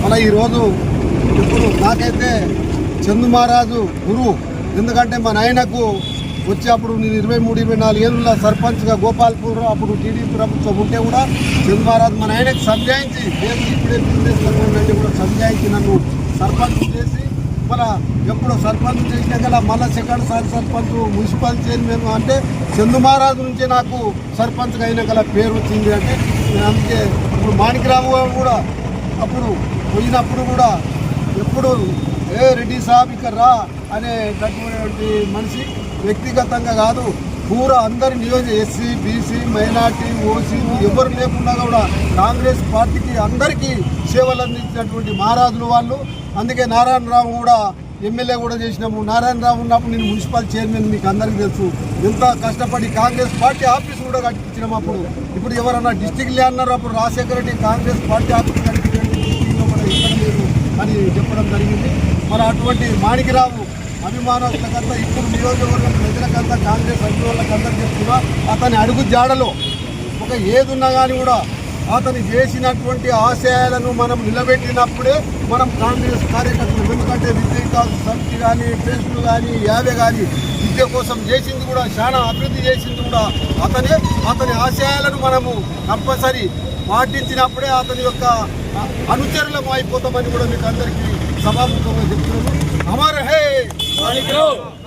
మన ఈరోజు ఇప్పుడు నాకైతే చందు మహారాజు గురువు. ఎందుకంటే మా నాయనకు వచ్చి అప్పుడు నేను 23-24 ఏళ్ళ సర్పంచ్గా గోపాల్పూర్ అప్పుడు టీడీపీ ప్రభుత్వం ఉంటే కూడా చందు మహారాజు మా నాయనకు సంజాయించి నేను ఇప్పుడే బిజినెస్ అంటే కూడా సంజాయించి నన్ను సర్పంచ్ చేసి మళ్ళీ ఎప్పుడో సర్పంచ్ చేసినాక మళ్ళీ సెకండ్ సారి సర్పంచ్ మున్సిపల్ చైర్మన్ అంటే చందు మహారాజు నుంచే నాకు సర్పంచ్గా అయిన గల పేరు వచ్చింది. అంటే అందుకే ఇప్పుడు మాణిక్రావు కూడా అప్పుడు పోయినప్పుడు కూడా ఎప్పుడు రెడ్డి సాబ్ ఇక్కడ రా అనేటటువంటి మనిషి వ్యక్తిగతంగా కాదు, పూరా అందరి ఎస్సీ బీసీ మైనార్టీ ఓసీ ఎవరు లేకుండా కూడా కాంగ్రెస్ పార్టీకి అందరికీ సేవలు అందించినటువంటి మహారాజులు వాళ్ళు. అందుకే నారాయణరావు కూడా ఎమ్మెల్యే కూడా చేసినాము. నారాయణరావు ఉన్నప్పుడు నేను మున్సిపల్ చైర్మన్, మీకు అందరికీ తెలుసు. ఎంత కష్టపడి కాంగ్రెస్ పార్టీ ఆఫీస్ కూడా కట్టించినాం. అప్పుడు ఇప్పుడు ఎవరన్నా డిస్టిక్లే అన్నారు, అప్పుడు రాజశేఖర రెడ్డి కాంగ్రెస్ పార్టీ ఆఫీస్ కట్టించండి డిస్టిక్లో కూడా ఇక్కడ లేదు అని చెప్పడం జరిగింది. మరి అటువంటి మాణిక్రావు అభిమానులకంతా ఇప్పుడు నియోజకవర్గం ప్రజలకంతా కాంగ్రెస్ అభిమానులకంతా చెప్తున్నా అతని అడుగు జాడలో ఒక ఏదున్నా కానీ కూడా అతను చేసినటువంటి ఆశయాలను మనం నిలబెట్టినప్పుడే మనం కాంగ్రెస్ కార్యకర్తలు. ఎందుకంటే విద్యార్థి సమితి కానీ టెస్టులు కానీ యావే కానీ విద్య కోసం చేసింది కూడా చాలా అభివృద్ధి చేసింది కూడా అతనే. అతని ఆశయాలను మనము కంపల్సరీ పాటించినప్పుడే అతని యొక్క అనుచరులం అయిపోతామని కూడా మీకు అందరికీ సభాముఖంగా చెప్తున్నాను. అమర్ హే మాణిక్రావు.